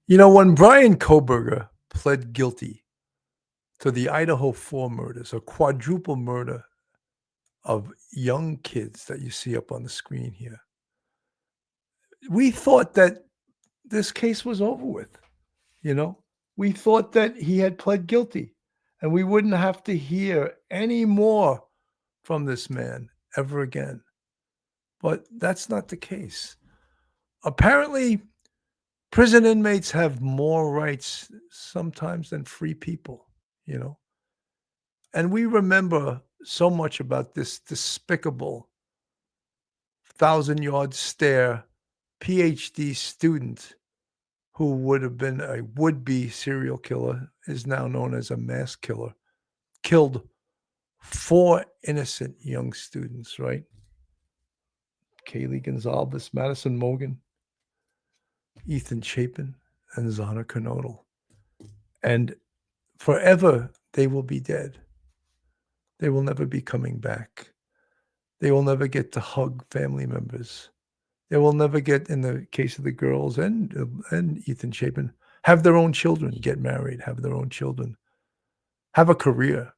When Brian Kohberger pled guilty to the Idaho 4 murders, a quadruple murder of young kids that you see up on the screen here, we thought that this case was over with, you know? We thought that he had pled guilty and we wouldn't have to hear any more from this man ever again. But that's not the case. Apparently, prison inmates have more rights sometimes than free people, you know? And we remember so much about this despicable thousand-yard stare PhD student who would have been a would-be serial killer, is now known as a mass killer, killed 4 innocent young students, right? Kaylee Gonzalez, Madison Mogen, Ethan Chapin, and Zana Kernodle. And forever they will be dead. They will never be coming back. They will never get to hug family members. They will never get, in the case of the girls and Ethan Chapin, have their own children, get married, have their own children, have a career.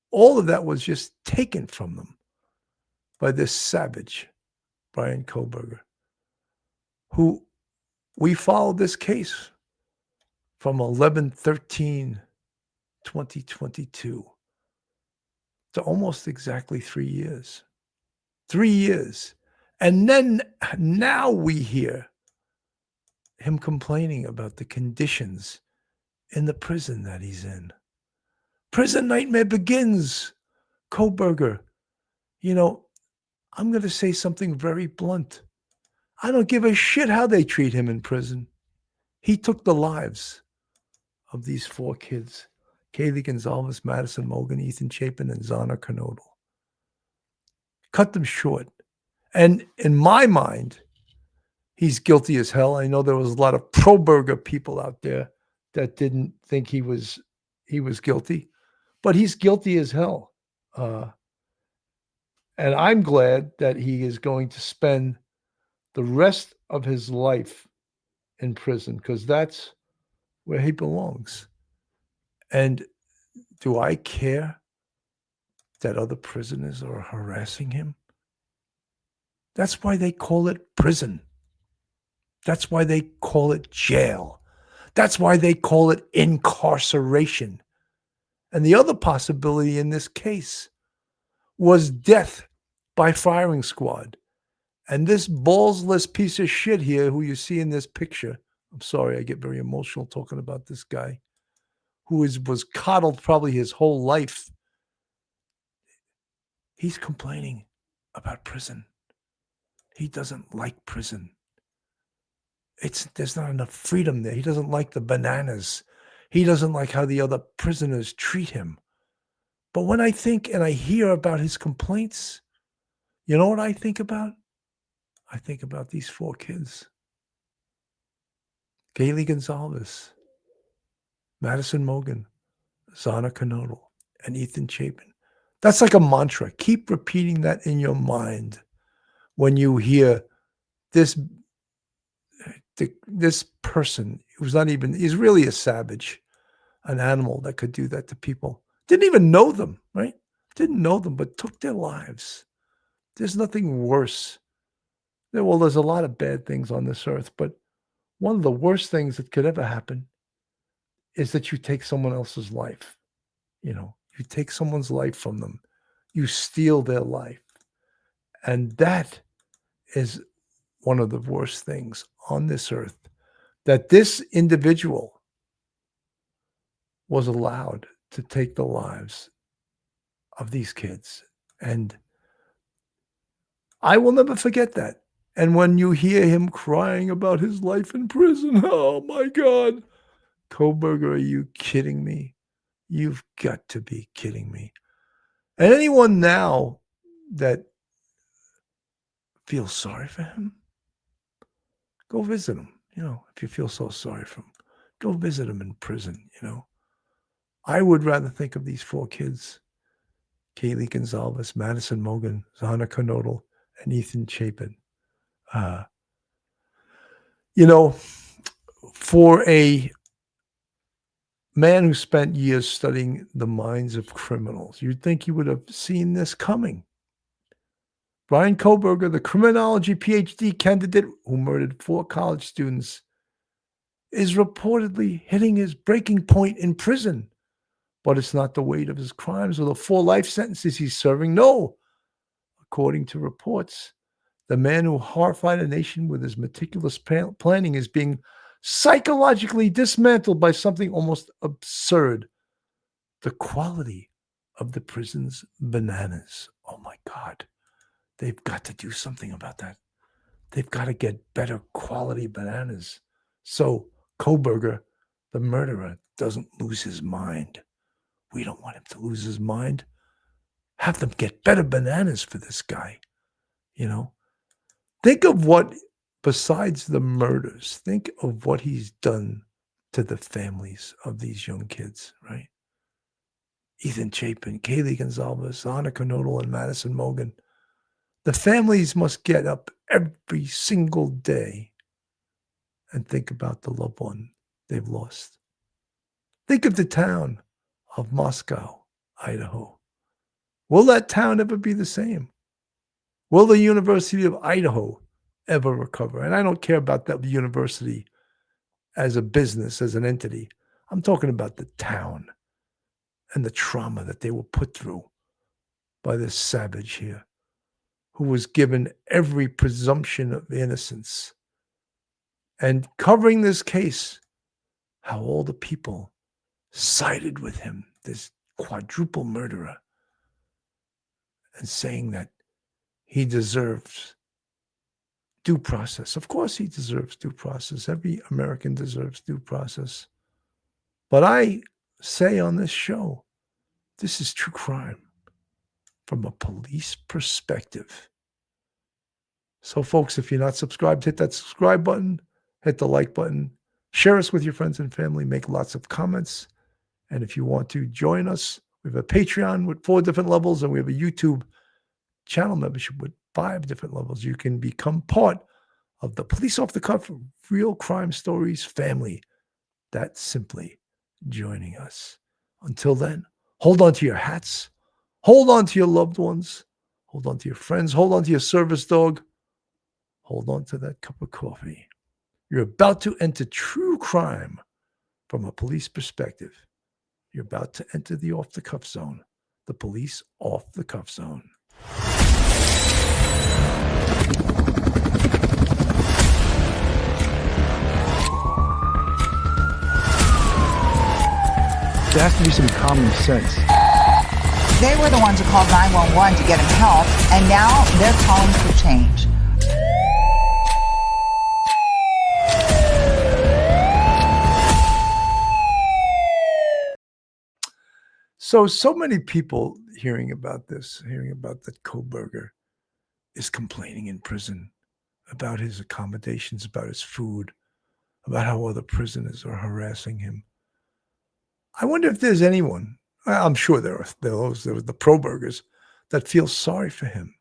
All of that was just taken from them by this savage, Brian Kohberger, who we followed this case from 11/13/2022 to almost exactly 3 years. 3 years. And then now we hear him complaining about the conditions in the prison that he's in. Prison nightmare begins, Kohberger. I'm going to say something very blunt. I don't give a shit how they treat him in prison. He took the lives of these 4 kids, Kaylee Gonzalez, Madison Mogen, Ethan Chapin, and Zana Kernodle. Cut them short. And in my mind, he's guilty as hell. I know there was a lot of pro-Berger people out there that didn't think he was guilty, but he's guilty as hell. And I'm glad that he is going to spend the rest of his life in prison, because that's where he belongs. And do I care that other prisoners are harassing him? That's why they call it prison. That's why they call it jail. That's why they call it incarceration. And the other possibility in this case was death by firing squad. And this ballsless piece of shit here, who you see in this picture, I'm sorry, I get very emotional talking about this guy, who was coddled probably his whole life. He's complaining about prison. He doesn't like prison. There's not enough freedom there. He doesn't like the bananas. He doesn't like how the other prisoners treat him. But when I think and I hear about his complaints, you know what I think about? I think about these 4 kids. Kaylee Gonzalez, Madison Mogen, Zana Kernodle, and Ethan Chapin. That's like a mantra. Keep repeating that in your mind when you hear this person he's really a savage, an animal that could do that to people. Didn't even know them, right? Didn't know them, but took their lives. There's nothing worse. Well, there's a lot of bad things on this earth, but one of the worst things that could ever happen is that you take someone else's life. You take someone's life from them. You steal their life. And that is one of the worst things on this earth, that this individual was allowed to take the lives of these kids. And I will never forget that. And when you hear him crying about his life in prison, oh my God, Kohberger, are you kidding me? You've got to be kidding me. And anyone now that feels sorry for him, go visit him. If you feel so sorry for him, go visit him in prison. I would rather think of these 4 kids, Kaylee Gonzalez, Madison Mogen, Zana Kernodle, and Ethan Chapin. for a man who spent years studying the minds of criminals. You'd think he would have seen this coming. Bryan Kohberger, the criminology PhD candidate who murdered 4 college students, is reportedly hitting his breaking point in prison. But it's not the weight of his crimes or the 4 life sentences he's serving. No, according to reports, the man who horrified a nation with his meticulous planning is being psychologically dismantled by something almost absurd: the quality of the prison's bananas. Oh my God. They've got to do something about that. They've got to get better quality bananas so Kohberger, the murderer, doesn't lose his mind. We don't want him to lose his mind. Have them get better bananas for this guy, you know? Think of what, besides the murders, think of what he's done to the families of these young kids, right? Ethan Chapin, Kaylee Gonzalez, Anna Kernodle, and Madison Mogan. The families must get up every single day and think about the loved one they've lost. Think of the town of Moscow, Idaho. Will that town ever be the same? Will the University of Idaho ever recover? And I don't care about that university as a business, as an entity. I'm talking about the town and the trauma that they were put through by this savage here, who was given every presumption of innocence. And covering this case, how all the people sided with him, this quadruple murderer, and saying that he deserves due process. Of course he deserves due process. Every American deserves due process. But I say on this show, this is true crime from a police perspective. So folks, if you're not subscribed, hit that subscribe button, hit the like button, share us with your friends and family, make lots of comments. And if you want to join us, we have a Patreon with 4 different levels, and we have a YouTube channel membership with 5 different levels. You can become part of the Police Off the Cuff Real Crime Stories family. That's simply joining us. Until then, hold on to your hats, hold on to your loved ones, hold on to your friends, hold on to your service dog, hold on to that cup of coffee. You're about to enter true crime from a police perspective. You're about to enter the Off the Cuff Zone, the Police Off the Cuff Zone. There has to be some common sense. They were the ones who called 911 to get him help, and now they're calling for change. So many people hearing about this, hearing about that Kohberger is complaining in prison about his accommodations, about his food, about how other prisoners are harassing him. I wonder if there's anyone, I'm sure there are those, there are the Probergers, that feel sorry for him,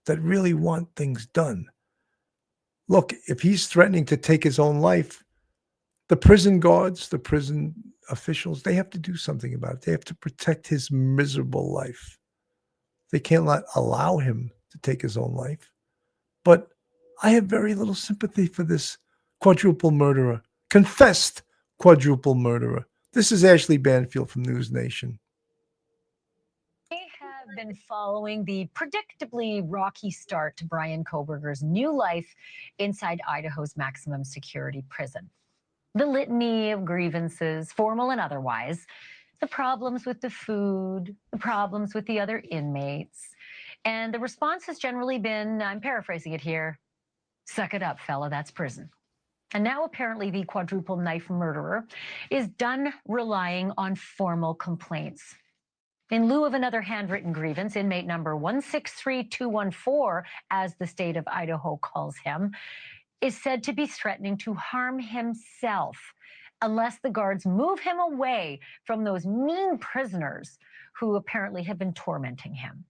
that really want things done. Look, if he's threatening to take his own life, the prison guards, the prison officials, they have to do something about it. They have to protect his miserable life. They can't allow him to take his own life. But I have very little sympathy for this quadruple murderer, confessed quadruple murderer. This is Ashley Banfield from News Nation. We have been following the predictably rocky start to Bryan Kohberger's new life inside Idaho's maximum security prison. The litany of grievances, formal and otherwise, the problems with the food, the problems with the other inmates, and the response has generally been, I'm paraphrasing it here, suck it up, fella, that's prison. And now apparently the quadruple knife murderer is done relying on formal complaints. In lieu of another handwritten grievance, inmate number 163214, as the state of Idaho calls him, is said to be threatening to harm himself unless the guards move him away from those mean prisoners who apparently have been tormenting him.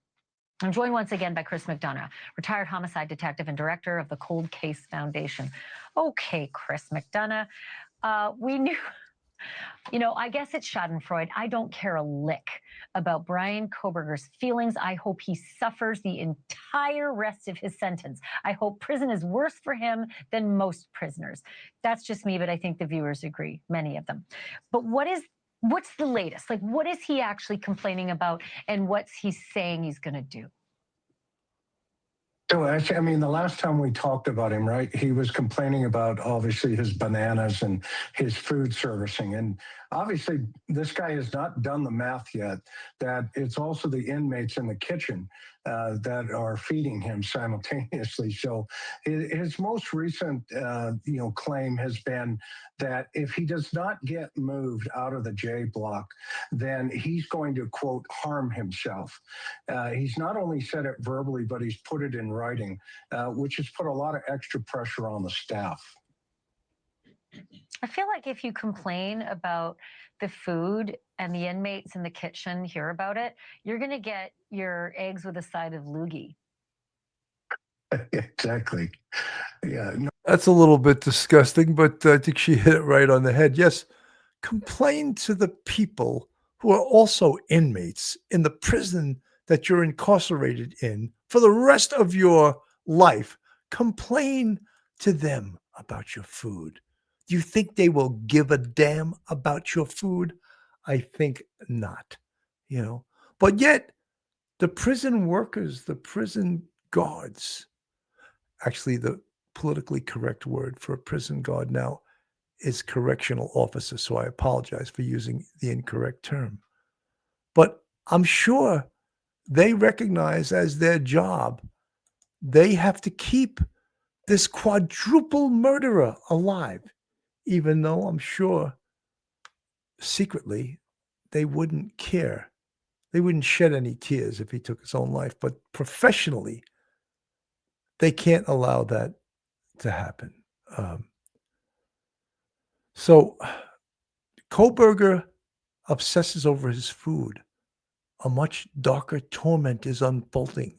I'm joined once again by Chris McDonough, retired homicide detective and director of the Cold Case Foundation. Okay, Chris McDonough, We knew, I guess it's Schadenfreude. I don't care a lick about Bryan Kohberger's feelings. I hope he suffers the entire rest of his sentence. I hope prison is worse for him than most prisoners. That's just me, but I think the viewers agree, many of them. But what's the latest? Like, what is he actually complaining about, and what's he saying he's going to do? So actually, I mean, the last time we talked about him, right, he was complaining about obviously his bananas and his food servicing. And obviously, this guy has not done the math yet that it's also the inmates in the kitchen that are feeding him simultaneously. So his most recent, claim has been that if he does not get moved out of the J block, then he's going to, quote, harm himself. He's not only said it verbally, but he's put it in writing, which has put a lot of extra pressure on the staff. I feel like if you complain about the food and the inmates in the kitchen hear about it, you're going to get your eggs with a side of loogie. Exactly. Yeah. No. That's a little bit disgusting, but I think she hit it right on the head. Yes, complain to the people who are also inmates in the prison that you're incarcerated in for the rest of your life. Complain to them about your food. Do you think they will give a damn about your food? I think not, But yet, the prison workers, the prison guards, actually, the politically correct word for a prison guard now is correctional officer. So I apologize for using the incorrect term. But I'm sure they recognize as their job, they have to keep this quadruple murderer alive, even though I'm sure secretly they wouldn't care. They wouldn't shed any tears if he took his own life. But professionally, they can't allow that to happen. So Kohberger obsesses over his food. A much darker torment is unfolding.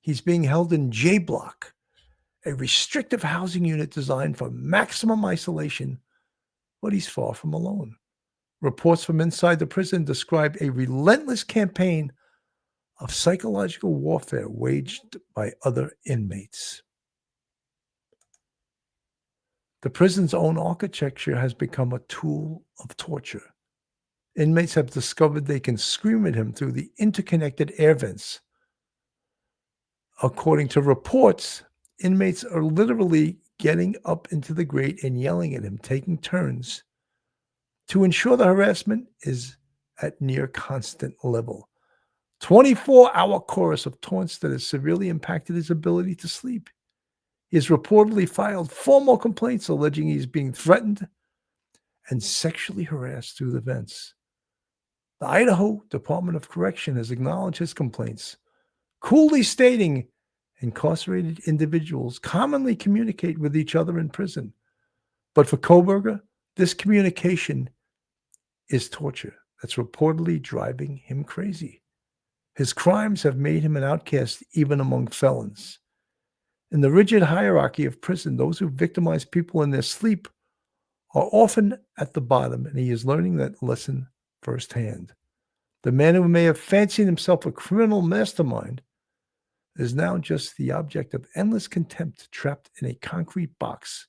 He's being held in J Block, a restrictive housing unit designed for maximum isolation, but he's far from alone. Reports from inside the prison describe a relentless campaign of psychological warfare waged by other inmates. The prison's own architecture has become a tool of torture. Inmates have discovered they can scream at him through the interconnected air vents. According to reports, inmates are literally getting up into the grate and yelling at him, taking turns, to ensure the harassment is at near constant level. 24-hour chorus of taunts that has severely impacted his ability to sleep. He has reportedly filed 4 more complaints alleging he's being threatened and sexually harassed through the vents. The Idaho Department of Correction has acknowledged his complaints, coolly stating incarcerated individuals commonly communicate with each other in prison. But for Kohberger, this communication is torture that's reportedly driving him crazy. His crimes have made him an outcast even among felons. In the rigid hierarchy of prison, those who victimize people in their sleep are often at the bottom, and he is learning that lesson firsthand. The man who may have fancied himself a criminal mastermind is now just the object of endless contempt, trapped in a concrete box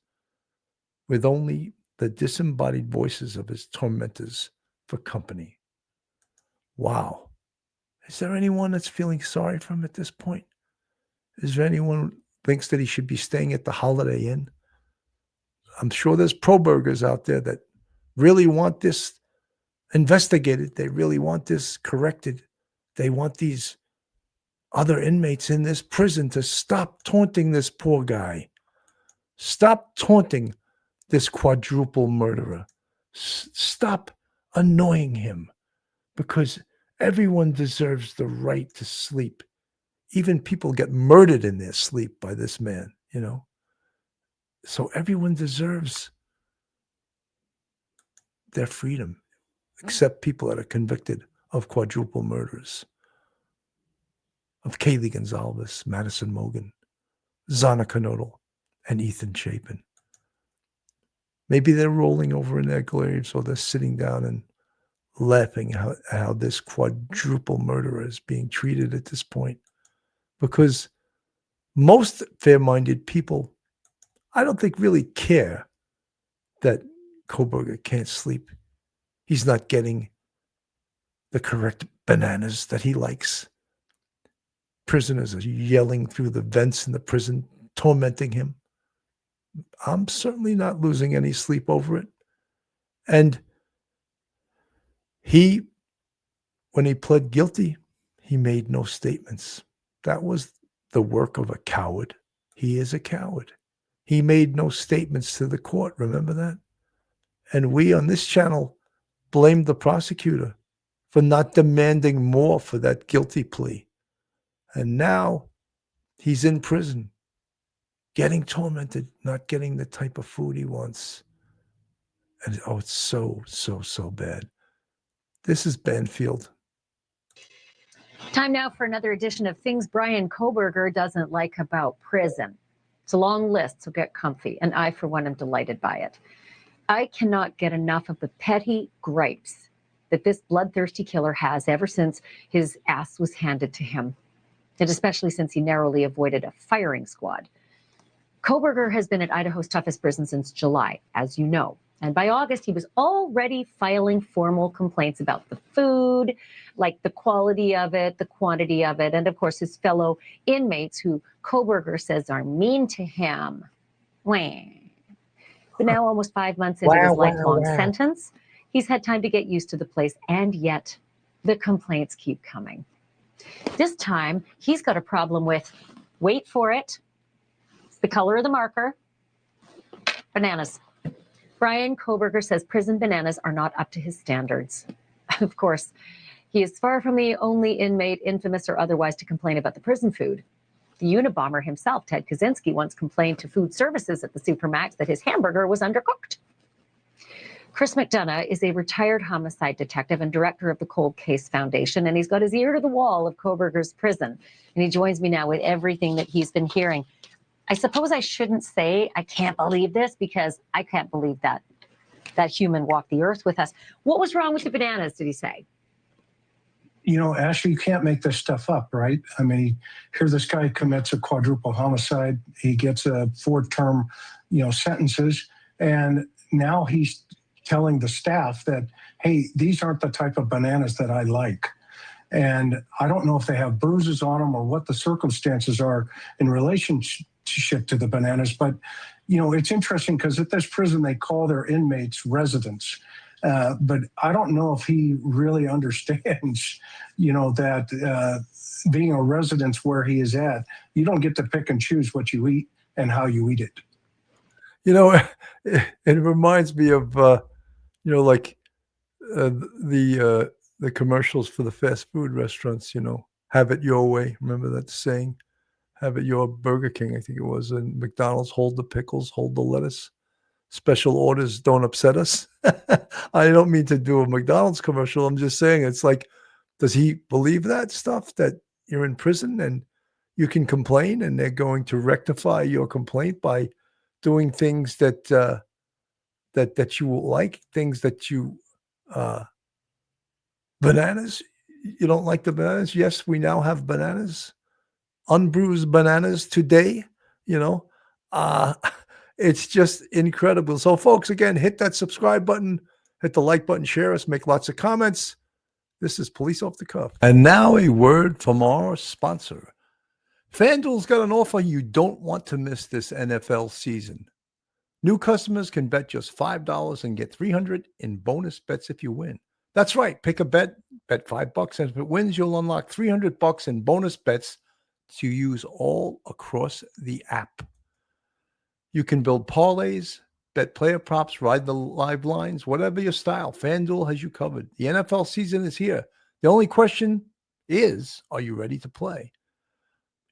with only the disembodied voices of his tormentors for company. Wow. Is there anyone that's feeling sorry for him at this point? Is there anyone who thinks that he should be staying at the Holiday Inn? I'm sure there's pro-burgers out there that really want this investigated. They really want this corrected. They want these other inmates in this prison to stop taunting this poor guy. Stop taunting this quadruple murderer. Stop annoying him, because everyone deserves the right to sleep. Even people get murdered in their sleep by this man, So everyone deserves their freedom, except people that are convicted of quadruple murders, of Kaylee Gonzalez, Madison Mogen, Zana Knodel, and Ethan Chapin. Maybe they're rolling over in their graves, or they're sitting down and laughing how this quadruple murderer is being treated at this point. Because most fair-minded people, I don't think, really care that Kohberger can't sleep. He's not getting the correct bananas that he likes. Prisoners are yelling through the vents in the prison, tormenting him. I'm certainly not losing any sleep over it. And when he pled guilty, he made no statements. That was the work of a coward. He is a coward. He made no statements to the court. Remember that? And we on this channel blamed the prosecutor for not demanding more for that guilty plea. And now he's in prison, getting tormented, not getting the type of food he wants. And it's so, so, so bad. This is Banfield. Time now for another edition of Things Bryan Kohberger Doesn't Like About Prison. It's a long list, so get comfy. And I, for one, am delighted by it. I cannot get enough of the petty gripes that this bloodthirsty killer has ever since his ass was handed to him, and especially since he narrowly avoided a firing squad. Kohberger has been at Idaho's toughest prison since July, as you know. And by August, he was already filing formal complaints about the food, like the quality of it, the quantity of it, and of course his fellow inmates who Kohberger says are mean to him. Wah. But now, almost 5 months into his lifelong sentence, he's had time to get used to the place, and yet the complaints keep coming. This time, he's got a problem with, wait for it, it's the color of the marker, bananas. Bryan Kohberger says prison bananas are not up to his standards. Of course, he is far from the only inmate, infamous or otherwise, to complain about the prison food. The Unabomber himself, Ted Kaczynski, once complained to food services at the Supermax that his hamburger was undercooked. Chris McDonough is a retired homicide detective and director of the Cold Case Foundation, and he's got his ear to the wall of Kohberger's prison. And he joins me now with everything that he's been hearing. I suppose I shouldn't say I can't believe this, because I can't believe that human walked the earth with us. What was wrong with the bananas, did he say? You know, Ashley, you can't make this stuff up, right? I mean, here this guy commits a quadruple homicide. He gets a 4-term, sentences. And now he's telling the staff that, hey, these aren't the type of bananas that I like. And I don't know if they have bruises on them or what the circumstances are in relationship to the bananas. But, it's interesting because at this prison, they call their inmates residents. But I don't know if he really understands, that being a resident where he is at, you don't get to pick and choose what you eat and how you eat it. It reminds me of, like the commercials for the fast food restaurants, have it your way. Remember that saying? Have it your Burger King, I think it was. And McDonald's, hold the pickles, hold the lettuce. Special orders don't upset us. I don't mean to do a McDonald's commercial. I'm just saying, it's like, does he believe that stuff, that you're in prison and you can complain and they're going to rectify your complaint by doing things that you like, things that you bananas? You don't like the bananas? Yes, we now have bananas, unbruised bananas today. It's just incredible. So, folks, again, hit that subscribe button, hit the like button, share us, make lots of comments. This is Police Off the Cuff. And now a word from our sponsor. FanDuel's got an offer you don't want to miss this NFL season. New customers can bet just $5 and get $300 in bonus bets if you win. That's right. Pick a bet $5, and if it wins, you'll unlock $300 in bonus bets to use all across the app. You can build parlays, bet player props, ride the live lines, whatever your style. FanDuel has you covered. The NFL season is here. The only question is, are you ready to play?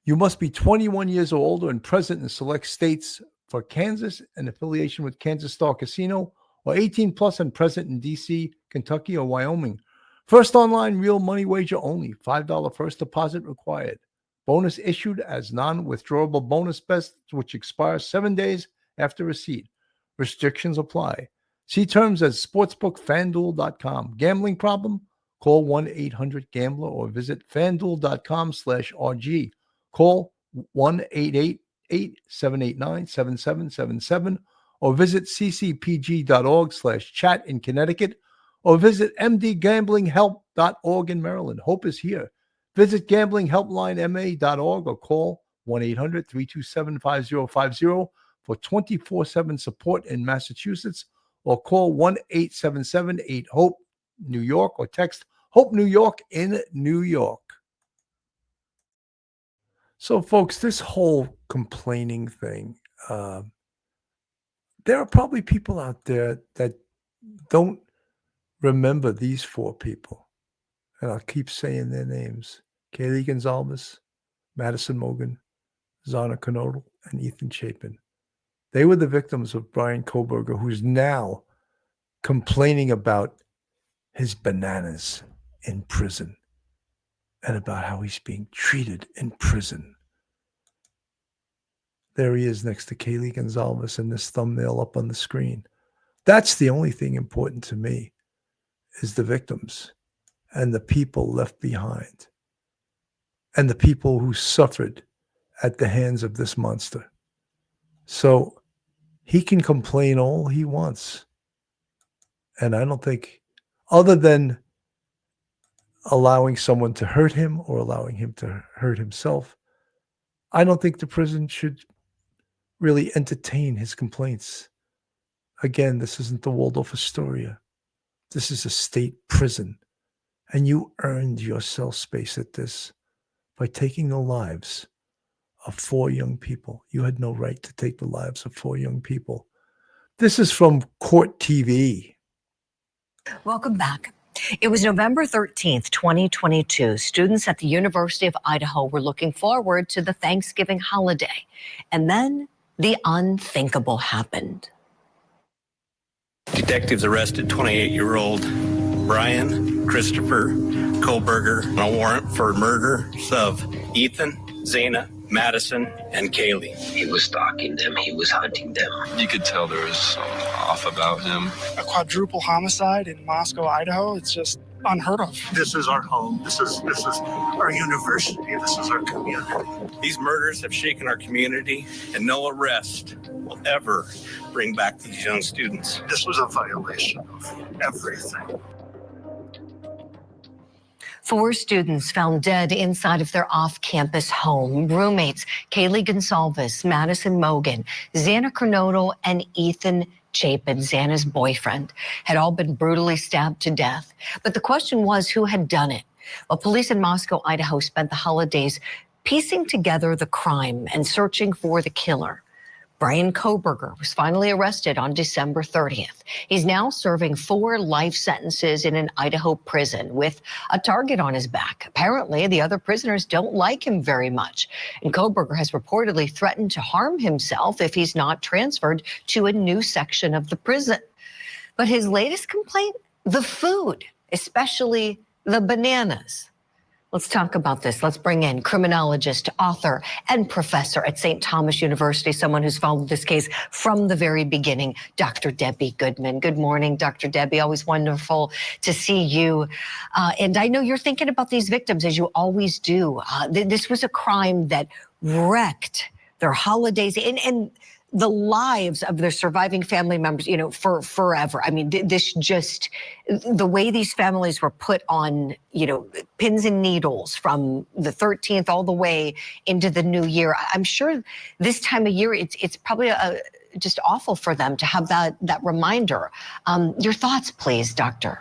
You must be 21 years or older and present in select states for Kansas and affiliation with Kansas Star Casino, or 18 plus and present in D.C., Kentucky, or Wyoming. First online real money wager only. $5 first deposit required. Bonus issued as non-withdrawable bonus bets, which expires 7 days after receipt. Restrictions apply. See terms at sportsbookfanduel.com. Gambling problem? Call 1-800-GAMBLER or visit fanduel.com/RG. Call 1-888-789-7777 or visit ccpg.org/chat in Connecticut or visit mdgamblinghelp.org in Maryland. Hope is here. Visit gamblinghelplinema.org or call 1-800-327-5050 for 24/7 support in Massachusetts, or call 1-877-8-HOPE-NEW YORK or text HOPE New York in New York. So, folks, this whole complaining thing, there are probably people out there that don't remember these four people. And I'll keep saying their names: Kaylee Gonzalez, Madison Mogen, Zana Knodel, and Ethan Chapin. They were the victims of Bryan Kohberger, who's now complaining about his bananas in prison and about how he's being treated in prison. There he is next to Kaylee Gonzalez in this thumbnail up on the screen. That's the only thing important to me, is the victims and the people left behind and the people who suffered at the hands of this monster. So he can complain all he wants. And I don't think, other than allowing someone to hurt him or allowing him to hurt himself, I don't think the prison should really entertain his complaints. Again, this isn't the Waldorf Astoria. This is a state prison. And you earned your cell space at this by taking the lives of 4 young people. You had no right to take the lives of 4 young people. This is from Court TV. Welcome back. It was November 13th, 2022. Students at the University of Idaho were looking forward to the Thanksgiving holiday. And then the unthinkable happened. Detectives arrested 28-year-old Bryan Christopher Kohberger on a warrant for murders of Ethan, Zana, Madison, and Kaylee. He was stalking them. He was hunting them. You could tell there was something off about him. A quadruple homicide in Moscow, Idaho. It's just unheard of. This is our home. This is our university. This is our community. These murders have shaken our community, and no arrest will ever bring back these young students. This was a violation of everything. 4 students found dead inside of their off-campus home. Roommates Kaylee Gonzalez, Madison Mogen, Zana Knodel, and Ethan Chapin, Zana's boyfriend, had all been brutally stabbed to death. But the question was, who had done it? Well, police in Moscow, Idaho spent the holidays piecing together the crime and searching for the killer. Bryan Kohberger was finally arrested on December 30th. He's now serving 4 life sentences in an Idaho prison with a target on his back. Apparently, the other prisoners don't like him very much. And Kohberger has reportedly threatened to harm himself if he's not transferred to a new section of the prison. But his latest complaint? The food, especially the bananas. Let's talk about this. Let's bring in criminologist, author, and professor at St. Thomas University, someone who's followed this case from the very beginning, Dr. Debbie Goodman. Good morning, Dr. Debbie. Always wonderful to see you. And I know you're thinking about these victims, as you always do. This was a crime that wrecked their holidays and the lives of their surviving family members, you know, for forever. I mean, this just, the way these families were put on, you know, pins and needles from the 13th all the way into the new year. I'm sure this time of year, it's probably just awful for them to have that reminder. Your thoughts, please, Doctor.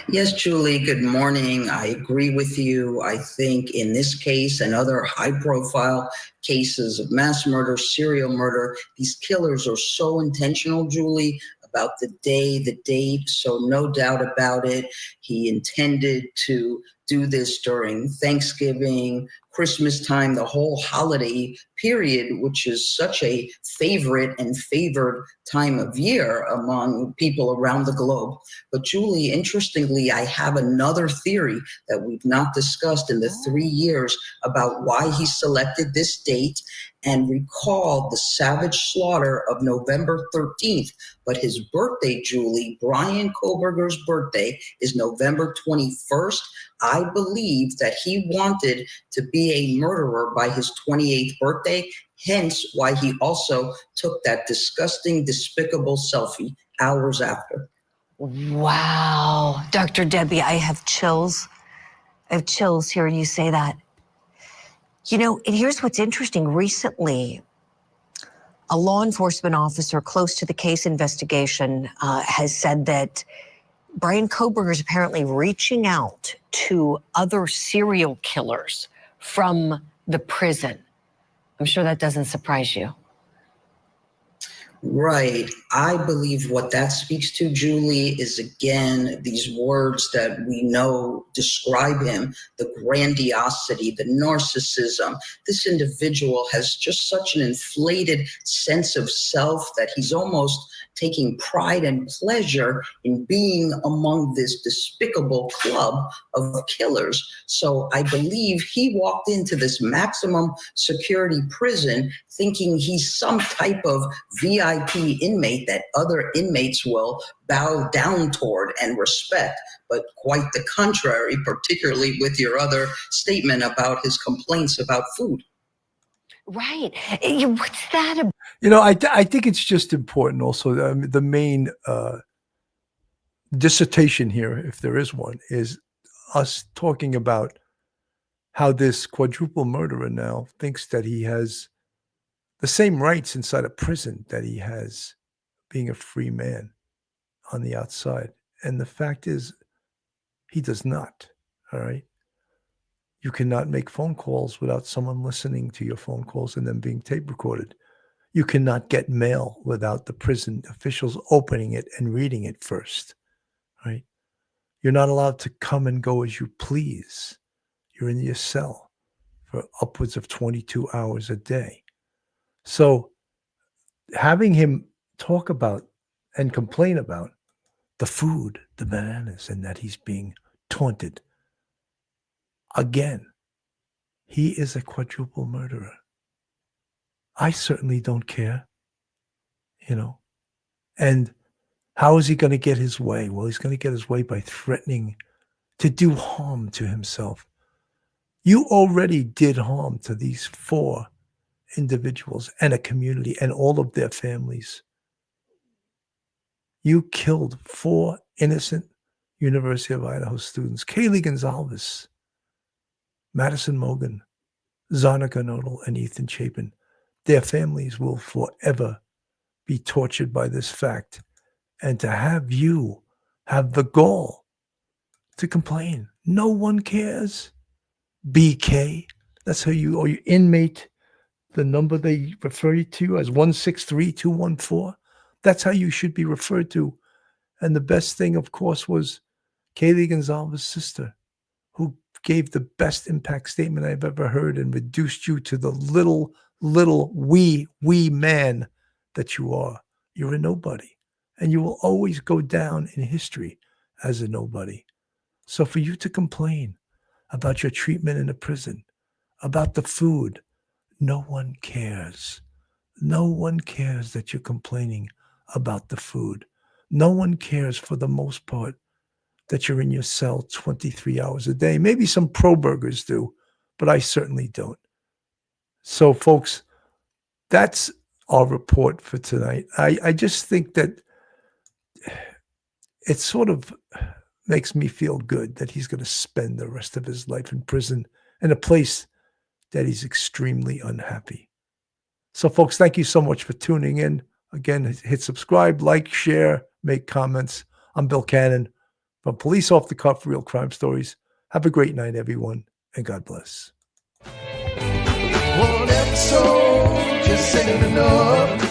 Yes, Julie, good morning. I agree with you. I think in this case and other high-profile cases of mass murder, serial murder, these killers are so intentional, Julie, about the day, the date, so no doubt about it. He intended to do this during Thanksgiving, Christmas time, the whole holiday period, which is such a favorite and favored time of year among people around the globe. But Julie, interestingly, I have another theory that we've not discussed in the 3 years about why he selected this date. And recall the savage slaughter of November 13th. But his birthday, Julie, Bryan Kohberger's birthday, is November 21st. I believe that he wanted to be a murderer by his 28th birthday, hence why he also took that disgusting, despicable selfie hours after. Wow. Dr. Debbie, I have chills. I have chills hearing you say that. You know, and here's what's interesting. Recently, a law enforcement officer close to the case investigation has said that Bryan Kohberger is apparently reaching out to other serial killers from the prison. I'm sure that doesn't surprise you. Right. I believe what that speaks to, Julie, is again these words that we know describe him, the grandiosity, the narcissism. This individual has just such an inflated sense of self that he's almost taking pride and pleasure in being among this despicable club of killers. So I believe he walked into this maximum security prison thinking he's some type of VIP inmate that other inmates will bow down toward and respect. But quite the contrary, particularly with your other statement about his complaints about food. Right. What's that about? You know, I think it's just important also. The main dissertation here, if there is one, is us talking about how this quadruple murderer now thinks that he has the same rights inside a prison that he has being a free man on the outside. And the fact is, he does not. All right. You cannot make phone calls without someone listening to your phone calls and then being tape recorded. You cannot get mail without the prison officials opening it and reading it first. Right. You're not allowed to come and go as you please. You're in your cell for upwards of 22 hours a day. So having him talk about and complain about the food, the bananas, and that he's being taunted, again, he is a quadruple murderer. I certainly don't care, you know. And how is he going to get his way? Well, he's going to get his way by threatening to do harm to himself. You already did harm to these 4 individuals and a community and all of their families. You killed 4 innocent University of Idaho students, Kaylee Gonzalez, Madison Mogen, Zana Kernodle, and Ethan Chapin. Their families will forever be tortured by this fact. And to have you have the gall to complain, no one cares. BK, that's how you, or your inmate, the number they refer you to as 163214. That's how you should be referred to. And the best thing, of course, was Kaylee Gonzalez's sister, who gave the best impact statement I've ever heard and reduced you to the little wee man that you are. You're a nobody. And you will always go down in history as a nobody. So for you to complain about your treatment in a prison, about the food, no one cares. No one cares that you're complaining about the food. No one cares, for the most part, that you're in your cell 23 hours a day. Maybe some pro burgers do, but I certainly don't. So, folks, that's our report for tonight. I just think that it sort of makes me feel good that he's going to spend the rest of his life in prison in a place that he's extremely unhappy. So, folks, thank you so much for tuning in. Again, hit subscribe, like, share, make comments. I'm Bill Cannon from Police Off the Cuff, Real Crime Stories. Have a great night, everyone, and God bless. One episode just ain't enough.